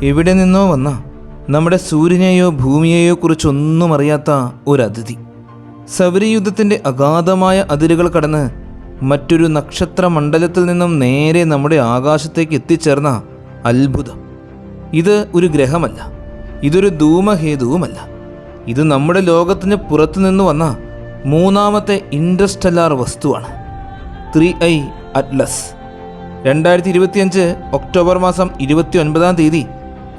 എവിടെ നിന്നോ വന്ന നമ്മുടെ സൂര്യനെയോ ഭൂമിയെയോ കുറിച്ചൊന്നും അറിയാത്ത ഒരതിഥി സൗരയൂഥത്തിൻ്റെ അഗാധമായ അതിരുകൾ കടന്ന് മറ്റൊരു നക്ഷത്രമണ്ഡലത്തിൽ നിന്നും നേരെ നമ്മുടെ ആകാശത്തേക്ക് എത്തിച്ചേർന്ന അത്ഭുതം. ഇത് ഒരു ഗ്രഹമല്ല, ഇതൊരു ധൂമഹേതുവുമല്ല. ഇത് നമ്മുടെ ലോകത്തിന് പുറത്തുനിന്ന് വന്ന മൂന്നാമത്തെ ഇൻറ്റർസ്റ്റെല്ലാർ വസ്തുവാണ്. 3I Atlas. 2025 ഒക്ടോബർ മാസം 29-ാം തീയതി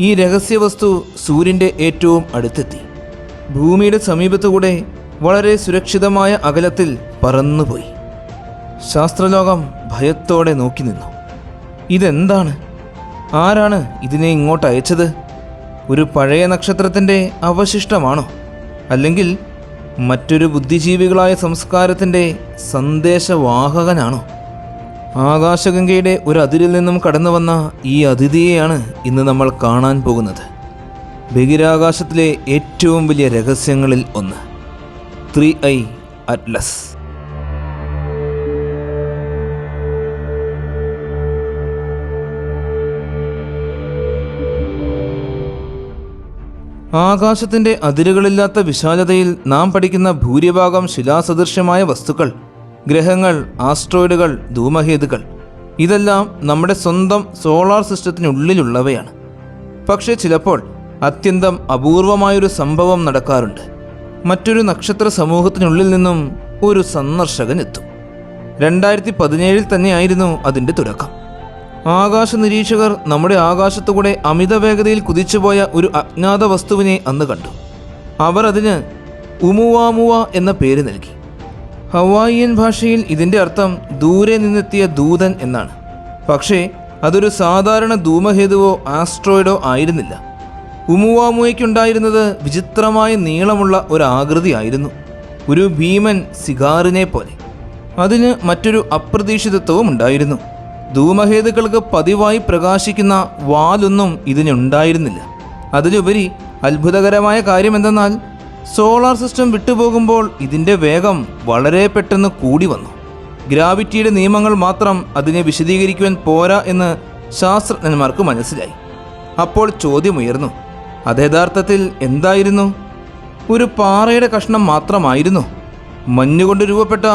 ഈ രഹസ്യവസ്തു സൂര്യൻ്റെ ഏറ്റവും അടുത്തെത്തി. ഭൂമിയുടെ സമീപത്തുകൂടെ വളരെ സുരക്ഷിതമായ അകലത്തിൽ പറന്നുപോയി. ശാസ്ത്രലോകം ഭയത്തോടെ നോക്കി നിന്നു. ഇതെന്താണ്? ആരാണ് ഇതിനെ ഇങ്ങോട്ട് അയച്ചത്? ഒരു പഴയ നക്ഷത്രത്തിൻ്റെ അവശിഷ്ടമാണോ? അല്ലെങ്കിൽ മറ്റൊരു ബുദ്ധിജീവികളായ സംസ്കാരത്തിൻ്റെ സന്ദേശവാഹകനാണോ? ആകാശഗംഗയുടെ ഒരു അതിരിൽ നിന്നും കടന്നു വന്ന ഈ അതിഥിയെയാണ് ഇന്ന് നമ്മൾ കാണാൻ പോകുന്നത്. ബഹിരാകാശത്തിലെ ഏറ്റവും വലിയ രഹസ്യങ്ങളിൽ ഒന്ന് 3I അറ്റ്ലസ്. ആകാശത്തിൻ്റെ അതിരുകളില്ലാത്ത വിശാലതയിൽ നാം പഠിക്കുന്ന ഭൂരിഭാഗം ശിലാസദൃശ്യമായ വസ്തുക്കൾ, ഗ്രഹങ്ങൾ, ആസ്ട്രോയിഡുകൾ, ധൂമഹേതുക്കൾ ഇതെല്ലാം നമ്മുടെ സ്വന്തം സോളാർ സിസ്റ്റത്തിനുള്ളിലുള്ളവയാണ്. പക്ഷേ ചിലപ്പോൾ അത്യന്തം അപൂർവമായൊരു സംഭവം നടക്കാറുണ്ട്. മറ്റൊരു നക്ഷത്ര സമൂഹത്തിനുള്ളിൽ നിന്നും ഒരു സന്ദർശകൻ എത്തും. 2017 തന്നെയായിരുന്നു അതിൻ്റെ തുടക്കം. ആകാശ നിരീക്ഷകർ നമ്മുടെ ആകാശത്തുകൂടെ അമിത വേഗതയിൽ കുതിച്ചുപോയ ഒരു അജ്ഞാത വസ്തുവിനെ അന്ന് കണ്ടു. അവർ അതിന് ഉമുവാമുവ എന്ന പേര് നൽകി. ഹവായിയൻ ഭാഷയിൽ ഇതിൻ്റെ അർത്ഥം ദൂരെ നിന്നെത്തിയ ദൂതൻ എന്നാണ്. പക്ഷേ അതൊരു സാധാരണ ധൂമഹേതുവോ ആസ്ട്രോയിഡോ ആയിരുന്നില്ല. ഉമുവാമുവയ്ക്കുണ്ടായിരുന്നത് വിചിത്രമായ നീളമുള്ള ഒരാകൃതിയായിരുന്നു, ഒരു ഭീമൻ സിഗാറിനെ പോലെ. അതിന് മറ്റൊരു അപ്രതീക്ഷിതത്വവും ഉണ്ടായിരുന്നു. ധൂമഹേതുക്കൾക്ക് പതിവായി പ്രകാശിക്കുന്ന വാലൊന്നും ഇതിനുണ്ടായിരുന്നില്ല. അതിലുപരി അത്ഭുതകരമായ കാര്യമെന്തെന്നാൽ സോളാർ സിസ്റ്റം വിട്ടുപോകുമ്പോൾ ഇതിൻ്റെ വേഗം വളരെ പെട്ടെന്ന് കൂടി വന്നു. ഗ്രാവിറ്റിയുടെ നിയമങ്ങൾ മാത്രം അതിനെ വിശദീകരിക്കുവാൻ പോരാ എന്ന് ശാസ്ത്രജ്ഞന്മാർക്ക് മനസ്സിലായി. അപ്പോൾ ചോദ്യമുയർന്നു, അത് യഥാർത്ഥത്തിൽ എന്തായിരുന്നു? ഒരു പാറയുടെ കഷ്ണം മാത്രമായിരുന്നു? മഞ്ഞുകൊണ്ട് രൂപപ്പെട്ട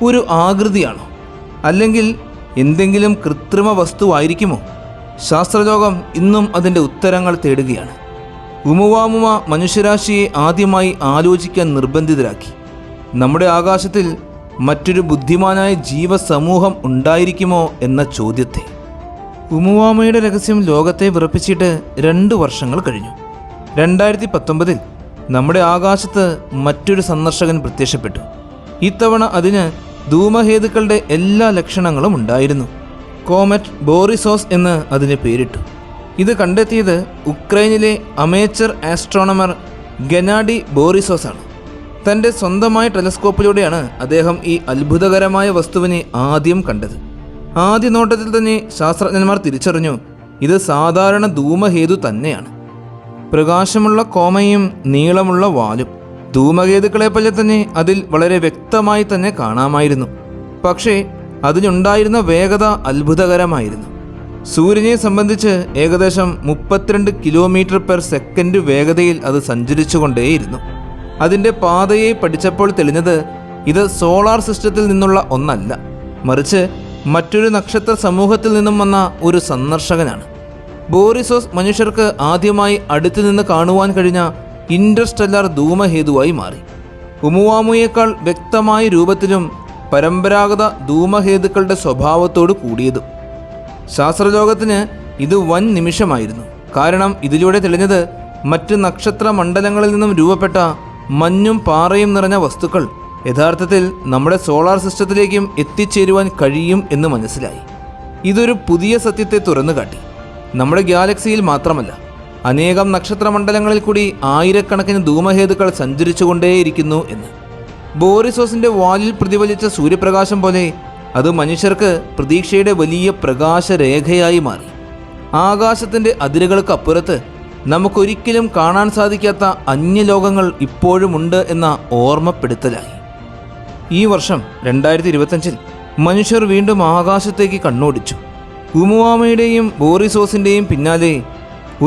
ഒരു ആകൃതിയാണോ? അല്ലെങ്കിൽ എന്തെങ്കിലും കൃത്രിമ വസ്തുവായിരിക്കുമോ? ശാസ്ത്രലോകം ഇന്നും അതിൻ്റെ ഉത്തരങ്ങൾ തേടുകയാണ്. ഉമുവാമുവ മനുഷ്യരാശിയെ ആദ്യമായി ആലോചിക്കാൻ നിർബന്ധിതരാക്കി. നമ്മുടെ ആകാശത്തിൽ മറ്റൊരു ബുദ്ധിമാനായ ജീവസമൂഹം ഉണ്ടായിരിക്കുമോ എന്ന ചോദ്യത്തെ. ഉമുവാമയുടെ രഹസ്യം ലോകത്തെ വിറപ്പിച്ചിട്ട് 2 വർഷങ്ങൾ കഴിഞ്ഞു. 2019 നമ്മുടെ ആകാശത്ത് മറ്റൊരു സന്ദർശകൻ പ്രത്യക്ഷപ്പെട്ടു. ഇത്തവണ അതിന് ധൂമഹേതുക്കളുടെ എല്ലാ ലക്ഷണങ്ങളും ഉണ്ടായിരുന്നു. കോമറ്റ് ബോറിസോസ് എന്ന് അതിന് പേരിട്ടു. ഇത് കണ്ടെത്തിയത് ഉക്രൈനിലെ അമേച്ചർ ആസ്ട്രോണമർ ഗനാഡി ബോറിസോസ് ആണ്. തൻ്റെ സ്വന്തമായ ടെലസ്കോപ്പിലൂടെയാണ് അദ്ദേഹം ഈ അത്ഭുതകരമായ വസ്തുവിനെ ആദ്യം കണ്ടത്. ആദ്യ നോട്ടത്തിൽ തന്നെ ശാസ്ത്രജ്ഞന്മാർ തിരിച്ചറിഞ്ഞു, ഇത് സാധാരണ ധൂമഹേതു തന്നെയാണ്. പ്രകാശമുള്ള കോമയും നീളമുള്ള വാലും. ധൂമകേതുക്കളെപ്പോലെ തന്നെ അതിൽ വളരെ വ്യക്തമായി തന്നെ കാണാമായിരുന്നു. പക്ഷേ അതിനുണ്ടായിരുന്ന വേഗത അത്ഭുതകരമായിരുന്നു. സൂര്യനെ സംബന്ധിച്ച് ഏകദേശം 32 km/s വേഗതയിൽ അത് സഞ്ചരിച്ചുകൊണ്ടേയിരുന്നു. അതിൻ്റെ പാതയെ പഠിച്ചപ്പോൾ തെളിഞ്ഞത് ഇത് സോളാർ സിസ്റ്റത്തിൽ നിന്നുള്ള ഒന്നല്ല, മറിച്ച് മറ്റൊരു നക്ഷത്ര സമൂഹത്തിൽ നിന്നും വന്ന ഒരു സന്ദർശകനാണ്. ബോറിസോസ് മനുഷ്യർക്ക് ആദ്യമായി അടുത്തുനിന്ന് കാണുവാൻ കഴിഞ്ഞ ഇൻറ്റർസ്റ്റെല്ലാർ ധൂമഹേതുവായി മാറി. ഉമുവാമുയേക്കാൾ വ്യക്തമായ രൂപത്തിലും പരമ്പരാഗത ധൂമഹേതുക്കളുടെ സ്വഭാവത്തോട് കൂടിയതും. ശാസ്ത്രലോകത്തിന് ഇത് വൻ നിമിഷമായിരുന്നു. കാരണം ഇതിലൂടെ തെളിഞ്ഞത് മറ്റ് നക്ഷത്ര മണ്ഡലങ്ങളിൽ നിന്നും രൂപപ്പെട്ട മഞ്ഞും പാറയും നിറഞ്ഞ വസ്തുക്കൾ യഥാർത്ഥത്തിൽ നമ്മുടെ സോളാർ സിസ്റ്റത്തിലേക്കും എത്തിച്ചേരുവാൻ കഴിയും എന്ന് മനസ്സിലായി. ഇതൊരു പുതിയ സത്യത്തെ തുറന്നുകാട്ടി. നമ്മുടെ ഗാലക്സിയിൽ മാത്രമല്ല, അനേകം നക്ഷത്രമണ്ഡലങ്ങളിൽ കൂടി ആയിരക്കണക്കിന് ധൂമഹേതുക്കൾ സഞ്ചരിച്ചുകൊണ്ടേയിരിക്കുന്നു എന്ന്. ബോറിസോസിൻ്റെ വാലിൽ പ്രതിഫലിച്ച സൂര്യപ്രകാശം പോലെ അത് മനുഷ്യർക്ക് പ്രതീക്ഷയുടെ വലിയ പ്രകാശരേഖയായി മാറി. ആകാശത്തിൻ്റെ അതിരുകൾക്കപ്പുറത്ത് നമുക്കൊരിക്കലും കാണാൻ സാധിക്കാത്ത അന്യലോകങ്ങൾ ഇപ്പോഴുമുണ്ട് എന്ന ഓർമ്മപ്പെടുത്തലായി. ഈ വർഷം 2025 മനുഷ്യർ വീണ്ടും ആകാശത്തേക്ക് കണ്ണോടിച്ചു. ഉമുവാമയുടെയും ബോറിസോസിൻ്റെയും പിന്നാലെ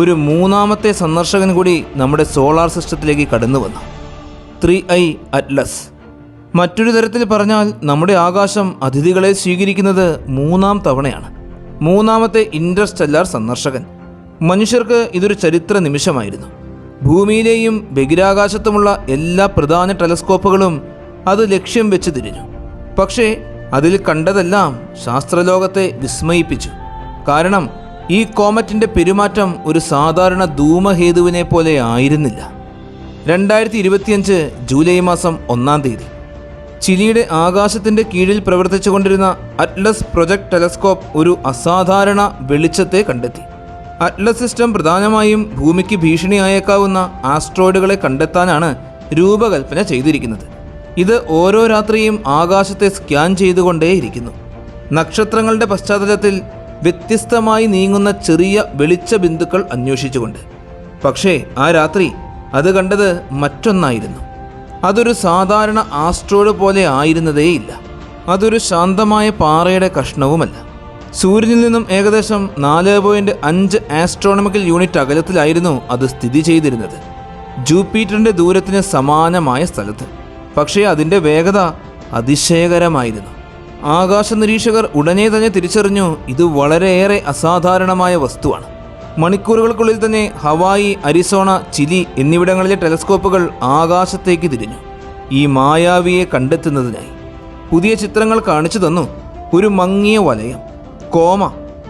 ഒരു മൂന്നാമത്തെ സന്ദർശകൻ കൂടി നമ്മുടെ സോളാർ സിസ്റ്റത്തിലേക്ക് കടന്നു വന്നു. 3i Atlas. മറ്റൊരു തരത്തിൽ പറഞ്ഞാൽ നമ്മുടെ ആകാശം അതിഥികളെ സ്വീകരിക്കുന്നത് മൂന്നാം തവണയാണ്. മൂന്നാമത്തെ ഇൻ്റർസ്റ്റെല്ലാർ സന്ദർശകൻ. മനുഷ്യർക്ക് ഇതൊരു ചരിത്ര നിമിഷമായിരുന്നു. ഭൂമിയിലെയും ബഹിരാകാശത്തുമുള്ള എല്ലാ പ്രധാന ടെലസ്കോപ്പുകളും അത് ലക്ഷ്യം വെച്ച് തിരിഞ്ഞു. പക്ഷേ അതിൽ കണ്ടതെല്ലാം ശാസ്ത്രലോകത്തെ വിസ്മയിപ്പിച്ചു. കാരണം ഈ കോമറ്റിൻ്റെ പെരുമാറ്റം ഒരു സാധാരണ ധൂമഹേതുവിനെ പോലെ ആയിരുന്നില്ല. 2025 ജൂലൈ മാസം 1-ാം തീയതി ചിലിയുടെ ആകാശത്തിൻ്റെ കീഴിൽ പ്രവർത്തിച്ചു കൊണ്ടിരുന്ന അറ്റ്ലസ് പ്രൊജക്ട് ടെലസ്കോപ്പ് ഒരു അസാധാരണ വെളിച്ചത്തെ കണ്ടെത്തി. അറ്റ്ലസ് സിസ്റ്റം പ്രധാനമായും ഭൂമിക്ക് ഭീഷണിയായേക്കാവുന്ന ആസ്ട്രോയിഡുകളെ കണ്ടെത്താനാണ് രൂപകൽപ്പന ചെയ്തിരിക്കുന്നത്. ഇത് ഓരോ രാത്രിയും ആകാശത്തെ സ്കാൻ ചെയ്തുകൊണ്ടേയിരിക്കുന്നു, നക്ഷത്രങ്ങളുടെ പശ്ചാത്തലത്തിൽ വ്യത്യസ്തമായി നീങ്ങുന്ന ചെറിയ വെളിച്ച ബിന്ദുക്കൾ അന്വേഷിച്ചുകൊണ്ട്. പക്ഷേ ആ രാത്രി അത് കണ്ടത് മറ്റൊന്നായിരുന്നു. അതൊരു സാധാരണ ആസ്ട്രോയിഡ് പോലെ ആയിരുന്നതേയില്ല. അതൊരു ശാന്തമായ പാറയുടെ കഷ്ണവുമല്ല. സൂര്യനിൽ നിന്നും ഏകദേശം 4.5 ആസ്ട്രോണമിക്കൽ യൂണിറ്റ് അകലത്തിലായിരുന്നു അത് സ്ഥിതി ചെയ്തിരുന്നത്, ജൂപ്പിറ്ററിൻ്റെ ദൂരത്തിന് സമാനമായ സ്ഥലത്ത്. പക്ഷേ അതിൻ്റെ വേഗത അതിശയകരമായിരുന്നു. ആകാശ നിരീക്ഷകർ ഉടനെ തന്നെ തിരിച്ചറിഞ്ഞു, ഇത് വളരെയേറെ അസാധാരണമായ വസ്തുവാണ്. മണിക്കൂറുകൾക്കുള്ളിൽ തന്നെ ഹവായി, അരിസോണ, ചിലി എന്നിവിടങ്ങളിലെ ടെലസ്കോപ്പുകൾ ആകാശത്തേക്ക് തിരിഞ്ഞു, ഈ മായാവിയെ കണ്ടെത്തുന്നതിനായി. പുതിയ ചിത്രങ്ങൾ കാണിച്ചു തന്നു. ഒരു മങ്ങിയ വലയം, കോമ,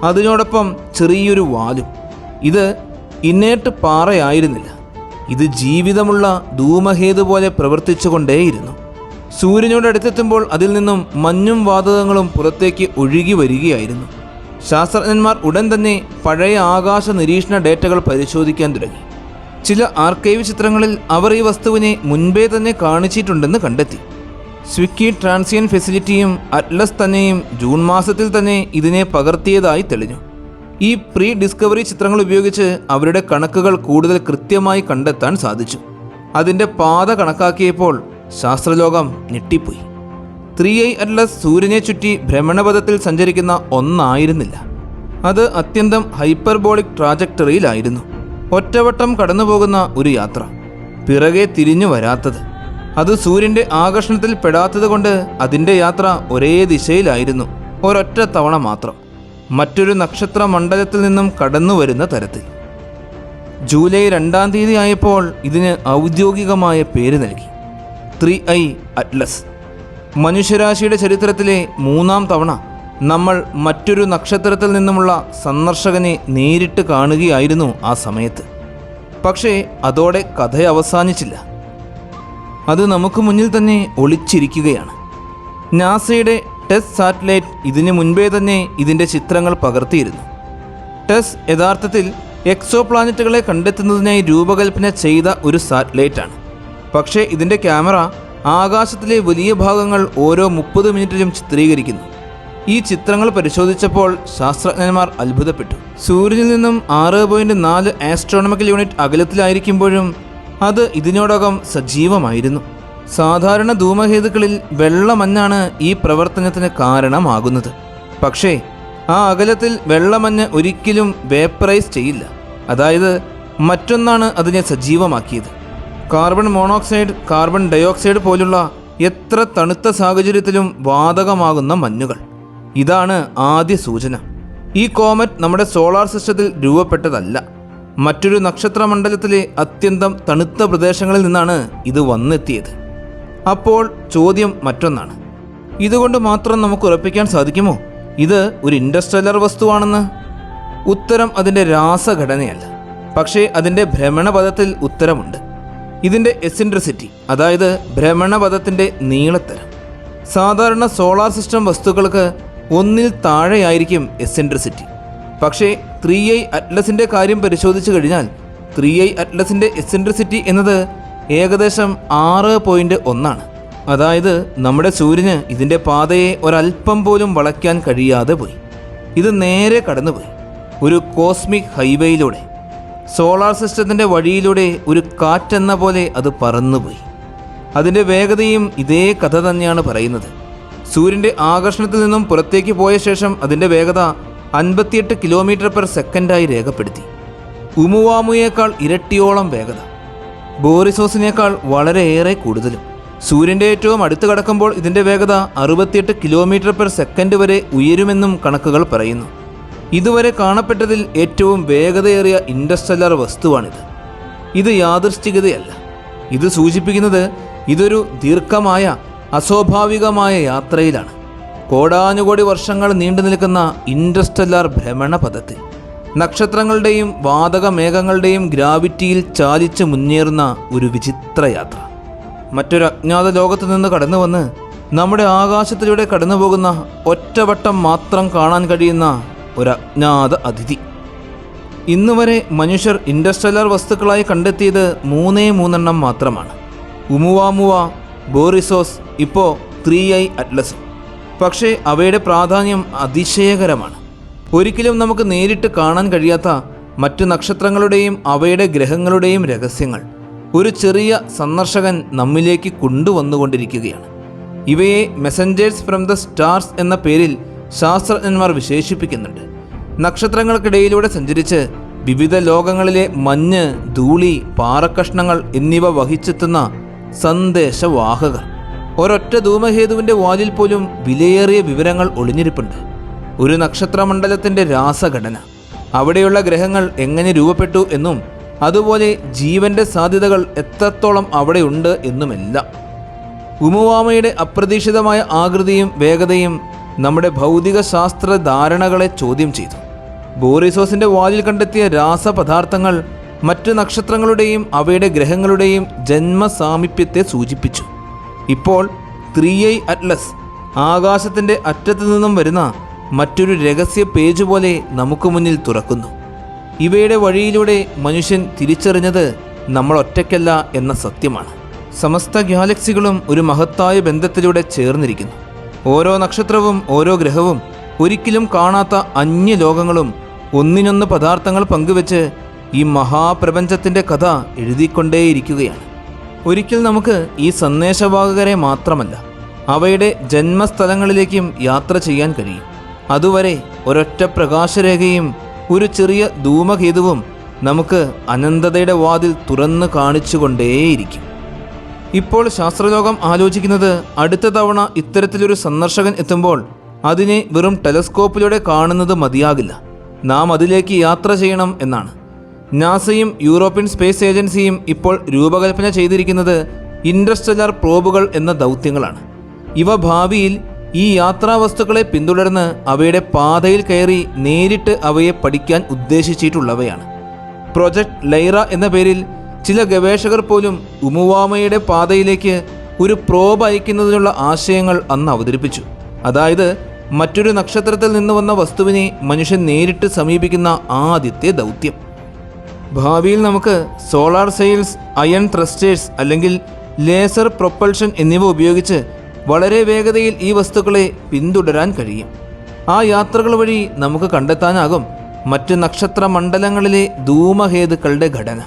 അതിനോടൊപ്പം ചെറിയൊരു വാലും. ഇത് ഇന്നേട്ട് പാറയായിരുന്നില്ല, ഇത് ജീവിതമുള്ള ധൂമഹേതു പോലെ പ്രവർത്തിച്ചു കൊണ്ടേയിരുന്നു. സൂര്യനോട് അടുത്തെത്തുമ്പോൾ അതിൽ നിന്നും മഞ്ഞും വാതകങ്ങളും പുറത്തേക്ക് ഒഴുകി വരികയായിരുന്നു. ശാസ്ത്രജ്ഞന്മാർ ഉടൻ തന്നെ പഴയ ആകാശ നിരീക്ഷണ ഡേറ്റകൾ പരിശോധിക്കാൻ തുടങ്ങി. ചില ആർക്കൈവ് ചിത്രങ്ങളിൽ അവർ ഈ വസ്തുവിനെ മുൻപേ തന്നെ കാണിച്ചിട്ടുണ്ടെന്ന് കണ്ടെത്തി. സ്വിക്കി ട്രാൻസിയൻ ഫെസിലിറ്റിയും അറ്റ്ലസ് തന്നെയും ജൂൺ മാസത്തിൽ തന്നെ ഇതിനെ പകർത്തിയതായി തെളിഞ്ഞു. ഈ പ്രീ ഡിസ്കവറി ചിത്രങ്ങൾ ഉപയോഗിച്ച് അവരുടെ കണക്കുകൾ കൂടുതൽ കൃത്യമായി കണ്ടെത്താൻ സാധിച്ചു. അതിൻ്റെ പാത കണക്കാക്കിയപ്പോൾ ശാസ്ത്രലോകം ഞെട്ടിപ്പോയി. 3i അറ്റ്ലസ് സൂര്യനെ ചുറ്റി ഭ്രമണപഥത്തിൽ സഞ്ചരിക്കുന്ന ഒന്നായിരുന്നില്ല. അത് അത്യന്തം ഹൈപ്പർബോളിക് ട്രാജക്ടറിയിലായിരുന്നു. ഒറ്റവട്ടം കടന്നുപോകുന്ന ഒരു യാത്ര, പിറകെ തിരിഞ്ഞു വരാത്തത്. അത് സൂര്യൻ്റെ ആകർഷണത്തിൽ പെടാത്തത് കൊണ്ട് അതിൻ്റെ യാത്ര ഒരേ ദിശയിലായിരുന്നു, ഒരൊറ്റ തവണ മാത്രം, മറ്റൊരു നക്ഷത്ര മണ്ഡലത്തിൽ നിന്നും കടന്നു വരുന്ന തരത്തിൽ. ജൂലൈ 2-ാം തീയതി ആയപ്പോൾ ഇതിന് ഔദ്യോഗികമായ പേര് നൽകി, 3i അറ്റ്ലസ്. മനുഷ്യരാശിയുടെ ചരിത്രത്തിലെ 3-ാം തവണ നമ്മൾ മറ്റൊരു നക്ഷത്രത്തിൽ നിന്നുമുള്ള സന്ദർശകനെ നേരിട്ട് കാണുകയായിരുന്നു ആ സമയത്ത്. പക്ഷേ അതോടെ കഥ അവസാനിച്ചില്ല. അത് നമുക്ക് മുന്നിൽ തന്നെ ഒളിച്ചിരിക്കുകയാണ്. നാസയുടെ ടെസ് സാറ്റലൈറ്റ് ഇതിനു മുൻപേ തന്നെ ഇതിൻ്റെ ചിത്രങ്ങൾ പകർത്തിയിരുന്നു. ടെസ് യഥാർത്ഥത്തിൽ എക്സോ പ്ലാനറ്റുകളെ കണ്ടെത്തുന്നതിനായി രൂപകൽപ്പന ചെയ്ത ഒരു സാറ്റലൈറ്റാണ്. പക്ഷേ ഇതിൻ്റെ ക്യാമറ ആകാശത്തിലെ വലിയ ഭാഗങ്ങൾ ഓരോ 30 മിനിറ്റിലും ചിത്രീകരിക്കുന്നു. ഈ ചിത്രങ്ങൾ പരിശോധിച്ചപ്പോൾ ശാസ്ത്രജ്ഞന്മാർ അത്ഭുതപ്പെട്ടു. സൂര്യനിൽ നിന്നും 6.4 ആസ്ട്രോണമിക്കൽ യൂണിറ്റ് അകലത്തിലായിരിക്കുമ്പോഴും അത് ഇതിനോടകം സജീവമായിരുന്നു. സാധാരണ ധൂമഹേതുക്കളിൽ വെള്ളമഞ്ഞാണ് ഈ പ്രവർത്തനത്തിന് കാരണമാകുന്നത്. പക്ഷേ ആ അകലത്തിൽ വെള്ളമഞ്ഞ് ഒരിക്കലും വേപ്പറൈസ് ചെയ്യില്ല. അതായത് മറ്റൊന്നാണ് അതിനെ സജീവമാക്കിയത്. കാർബൺ മോണോക്സൈഡ്, കാർബൺ ഡയോക്സൈഡ് പോലുള്ള എത്ര തണുത്ത സാഹചര്യത്തിലും വാതകമാകുന്ന മഞ്ഞുകൾ. ഇതാണ് ആദ്യ സൂചന. ഈ കോമറ്റ് നമ്മുടെ സോളാർ സിസ്റ്റത്തിൽ രൂപപ്പെട്ടതല്ല. മറ്റൊരു നക്ഷത്രമണ്ഡലത്തിലെ അത്യന്തം തണുത്ത പ്രദേശങ്ങളിൽ നിന്നാണ് ഇത് വന്നെത്തിയത്. അപ്പോൾ ചോദ്യം മറ്റൊന്നാണ്. ഇതുകൊണ്ട് മാത്രം നമുക്ക് ഉറപ്പിക്കാൻ സാധിക്കുമോ ഇത് ഒരു ഇൻ്റർസ്റ്റെല്ലർ വസ്തുവാണെന്ന്? ഉത്തരം അതിൻ്റെ രാസഘടനയല്ല, പക്ഷേ അതിൻ്റെ ഭ്രമണപഥത്തിൽ ഉത്തരമുണ്ട്. ഇതിൻ്റെ എസെൻട്രിസിറ്റി, അതായത് ഭ്രമണപഥത്തിൻ്റെ നീളത്തരം. സാധാരണ സോളാർ സിസ്റ്റം വസ്തുക്കൾക്ക് 1-ൽ താഴെയായിരിക്കും എസെൻട്രിസിറ്റി. പക്ഷേ 3i അറ്റ്ലസിൻ്റെ കാര്യം പരിശോധിച്ചു കഴിഞ്ഞാൽ 3i അറ്റ്ലസിൻ്റെ എസെൻട്രിസിറ്റി എന്നത് ഏകദേശം 6.1 അതായത് നമ്മുടെ സൂര്യന് ഇതിൻ്റെ പാതയെ ഒരല്പം പോലും വളയ്ക്കാൻ കഴിയാതെ പോയി. ഇത് നേരെ കടന്നുപോയി, ഒരു കോസ്മിക് ഹൈവേയിലൂടെ. സോളാർ സിസ്റ്റത്തിൻ്റെ വഴിയിലൂടെ ഒരു കാറ്റെന്ന പോലെ അത് പറന്നുപോയി. അതിൻ്റെ വേഗതയും ഇതേ കഥ തന്നെയാണ് പറയുന്നത്. സൂര്യൻ്റെ ആകർഷണത്തിൽ നിന്നും പുറത്തേക്ക് പോയ ശേഷം അതിൻ്റെ വേഗത 58 കിലോമീറ്റർ പെർ സെക്കൻഡായി രേഖപ്പെടുത്തി. ഉമുവാമുയേക്കാൾ ഇരട്ടിയോളം വേഗത, ബോറിസോസിനേക്കാൾ വളരെയേറെ കൂടുതലും. സൂര്യൻ്റെ ഏറ്റവും അടുത്ത് കടക്കുമ്പോൾ ഇതിൻ്റെ വേഗത 68 km/s വരെ ഉയരുമെന്നും കണക്കുകൾ പറയുന്നു. ഇതുവരെ കാണപ്പെട്ടതിൽ ഏറ്റവും വേഗതയേറിയ ഇൻറ്റർസ്റ്റെല്ലാർ വസ്തുവാണിത്. ഇത് യാദൃശ്ചികതയല്ല. ഇത് സൂചിപ്പിക്കുന്നത് ഇതൊരു ദീർഘമായ അസ്വാഭാവികമായ യാത്രയിലാണ്. കോടാനുകോടി വർഷങ്ങൾ നീണ്ടു നിൽക്കുന്ന ഇൻറ്റർസ്റ്റെല്ലാർ ഭ്രമണപഥത്തിൽ നക്ഷത്രങ്ങളുടെയും വാതക മേഘങ്ങളുടെയും ഗ്രാവിറ്റിയിൽ ചാലിച്ച് മുന്നേറുന്ന ഒരു വിചിത്ര യാത്ര. മറ്റൊരു അജ്ഞാത ലോകത്ത് നിന്ന് കടന്നു വന്ന് നമ്മുടെ ആകാശത്തിലൂടെ കടന്നു പോകുന്ന ഒറ്റവട്ടം മാത്രം കാണാൻ കഴിയുന്ന ഒരു അജ്ഞാത അതിഥി. ഇന്നുവരെ മനുഷ്യർ ഇൻറ്റർസ്റ്റെല്ലാർ വസ്തുക്കളായി കണ്ടെത്തിയത് 3 മാത്രമാണ്: ഉമുവാമുവ, ബോറിസോസ്, ഇപ്പോൾ 3I അറ്റ്ലസും. പക്ഷേ അവയുടെ പ്രാധാന്യം അതിശയകരമാണ്. ഒരിക്കലും നമുക്ക് നേരിട്ട് കാണാൻ കഴിയാത്ത മറ്റു നക്ഷത്രങ്ങളുടെയും അവയുടെ ഗ്രഹങ്ങളുടെയും രഹസ്യങ്ങൾ ഒരു ചെറിയ സന്ദർശകൻ നമ്മിലേക്ക് കൊണ്ടുവന്നുകൊണ്ടിരിക്കുകയാണ്. ഇവയെ മെസഞ്ചേഴ്സ് ഫ്രം ദ സ്റ്റാർസ് എന്ന പേരിൽ ശാസ്ത്രജ്ഞന്മാർ വിശേഷിപ്പിക്കുന്നുണ്ട്. നക്ഷത്രങ്ങൾക്കിടയിലൂടെ സഞ്ചരിച്ച് വിവിധ ലോകങ്ങളിലെ മഞ്ഞ്, ധൂളി, പാറക്കഷ്ണങ്ങൾ എന്നിവ വഹിച്ചെത്തുന്ന സന്ദേശവാഹകർ. ഒരൊറ്റ ധൂമഹേതുവിൻ്റെ വാലിൽ പോലും വിലയേറിയ വിവരങ്ങൾ ഒളിഞ്ഞിരിപ്പുണ്ട്. ഒരു നക്ഷത്രമണ്ഡലത്തിൻ്റെ രാസഘടന, അവിടെയുള്ള ഗ്രഹങ്ങൾ എങ്ങനെ രൂപപ്പെട്ടു എന്നും അതുപോലെ ജീവൻ്റെ സാധ്യതകൾ എത്രത്തോളം അവിടെയുണ്ട് എന്നുമെല്ലാം. ഉമുവാമയുടെ അപ്രതീക്ഷിതമായ ആകൃതിയും വേഗതയും നമ്മുടെ ഭൗതിക ശാസ്ത്ര ധാരണകളെ ചോദ്യം ചെയ്തു. ബോറിസോസിൻ്റെ വാലിൽ കണ്ടെത്തിയ രാസപദാർത്ഥങ്ങൾ മറ്റ് നക്ഷത്രങ്ങളുടെയും അവയുടെ ഗ്രഹങ്ങളുടെയും ജന്മസാമീപ്യത്തെ സൂചിപ്പിച്ചു. ഇപ്പോൾ 3I അറ്റ്ലസ് ആകാശത്തിൻ്റെ അറ്റത്തു നിന്നും വരുന്ന മറ്റൊരു രഹസ്യ പേജ് പോലെ നമുക്ക് മുന്നിൽ തുറക്കുന്നു. ഇവയുടെ വഴിയിലൂടെ മനുഷ്യൻ തിരിച്ചറിഞ്ഞത് നമ്മൾ ഒറ്റയ്ക്കല്ല എന്ന സത്യമാണ്. സമസ്ത ഗാലക്സികളും ഒരു മഹത്തായ ബന്ധത്തിലൂടെ ചേർന്നിരിക്കുന്നു. ഓരോ നക്ഷത്രവും ഓരോ ഗ്രഹവും ഒരിക്കലും കാണാത്ത അന്യലോകങ്ങളും ഒന്നിനൊന്ന് പദാർത്ഥങ്ങൾ പങ്കുവെച്ച് ഈ മഹാപ്രപഞ്ചത്തിൻ്റെ കഥ എഴുതിക്കൊണ്ടേയിരിക്കുകയാണ്. ഒരിക്കൽ നമുക്ക് ഈ സന്ദേശവാഹകരെ മാത്രമല്ല അവയുടെ ജന്മസ്ഥലങ്ങളിലേക്കും യാത്ര ചെയ്യാൻ കഴിയും. അതുവരെ ഒരൊറ്റ പ്രകാശരേഖയും ഒരു ചെറിയ ധൂമകേതുവും നമുക്ക് അനന്തതയുടെ വാതിൽ തുറന്നു കാണിച്ചുകൊണ്ടേയിരിക്കും. ഇപ്പോൾ ശാസ്ത്രലോകം ആലോചിക്കുന്നത് അടുത്ത തവണ ഇത്തരത്തിലൊരു സന്ദർശകൻ എത്തുമ്പോൾ അതിനെ വെറും ടെലസ്കോപ്പിലൂടെ കാണുന്നത് മതിയാകില്ല, നാം അതിലേക്ക് യാത്ര ചെയ്യണം എന്നാണ്. നാസയും യൂറോപ്യൻ സ്പേസ് ഏജൻസിയും ഇപ്പോൾ രൂപകൽപ്പന ചെയ്തിരിക്കുന്നത് ഇൻറ്റർസ്റ്റെല്ലാർ പ്രോബുകൾ എന്ന ദൗത്യങ്ങളാണ്. ഇവ ഭാവിയിൽ ഈ യാത്രാവസ്തുക്കളെ പിന്തുടർന്ന് അവയുടെ പാതയിൽ കയറി നേരിട്ട് അവയെ പഠിക്കാൻ ഉദ്ദേശിച്ചിട്ടുള്ളവയാണ്. പ്രൊജക്ട് ലൈറ എന്ന പേരിൽ ചില ഗവേഷകർ പോലും ഉമുവാമയുടെ പാതയിലേക്ക് ഒരു പ്രോബ് അയക്കുന്നതിനുള്ള ആശയങ്ങൾ അന്ന് അവതരിപ്പിച്ചു. അതായത് മറ്റൊരു നക്ഷത്രത്തിൽ നിന്ന് വന്ന വസ്തുവിനെ മനുഷ്യൻ നേരിട്ട് സമീപിക്കുന്ന ആദ്യത്തെ ദൗത്യം. ഭാവിയിൽ നമുക്ക് സോളാർ സെയിൽസ്, അയൺ ത്രസ്റ്റേഴ്സ് അല്ലെങ്കിൽ ലേസർ പ്രൊപ്പൽഷൻ എന്നിവ ഉപയോഗിച്ച് വളരെ വേഗതയിൽ ഈ വസ്തുക്കളെ പിന്തുടരാൻ കഴിയും. ആ യാത്രകൾ വഴി നമുക്ക് കണ്ടെത്താനാകും മറ്റ് നക്ഷത്രമണ്ഡലങ്ങളിലെ ധൂമഹേതുക്കളുടെ ഘടന,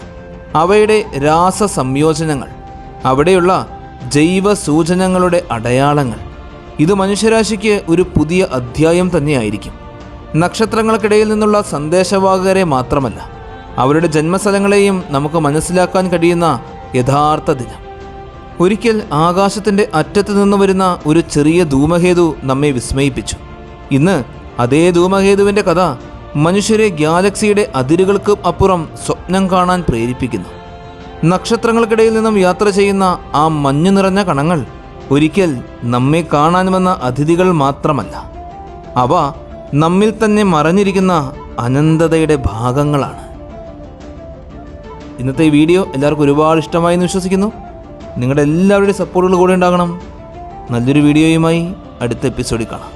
അവയുടെ രാസസംയോജനങ്ങൾ, അവിടെയുള്ള ജൈവ സൂചനകളുടെ അടയാളങ്ങൾ. ഇത് മനുഷ്യരാശിക്ക് ഒരു പുതിയ അധ്യായം തന്നെയായിരിക്കും. നക്ഷത്രങ്ങൾക്കിടയിൽ നിന്നുള്ള സന്ദേശവാഹകരെ മാത്രമല്ല, അവരുടെ ജന്മസ്ഥലങ്ങളെയും നമുക്ക് മനസ്സിലാക്കാൻ കഴിയുന്ന യഥാർത്ഥ ദിനം. ഒരിക്കൽ ആകാശത്തിൻ്റെ അറ്റത്ത് നിന്ന് വരുന്ന ഒരു ചെറിയ ധൂമഹേതു നമ്മെ വിസ്മയിപ്പിച്ചു. ഇന്ന് അതേ ധൂമഹേതുവിൻ്റെ കഥ മനുഷ്യരെ ഗാലക്സിയുടെ അതിരുകൾക്ക് അപ്പുറം സ്വപ്നം കാണാൻ പ്രേരിപ്പിക്കുന്നു. നക്ഷത്രങ്ങൾക്കിടയിൽ നിന്നും യാത്ര ചെയ്യുന്ന ആ മഞ്ഞു നിറഞ്ഞ കണങ്ങൾ ഒരിക്കൽ നമ്മെ കാണാൻ വന്ന അതിഥികൾ മാത്രമല്ല, അവ നമ്മിൽ തന്നെ മറഞ്ഞിരിക്കുന്ന അനന്തതയുടെ ഭാഗങ്ങളാണ്. ഇന്നത്തെ ഈ വീഡിയോ എല്ലാവർക്കും ഒരുപാട് ഇഷ്ടമായി എന്ന് വിശ്വസിക്കുന്നു. നിങ്ങളുടെ എല്ലാവരുടെയും സപ്പോർട്ടുകൾ കൂടെ ഉണ്ടാകണം. നല്ലൊരു വീഡിയോയുമായി അടുത്ത എപ്പിസോഡിൽ കാണാം.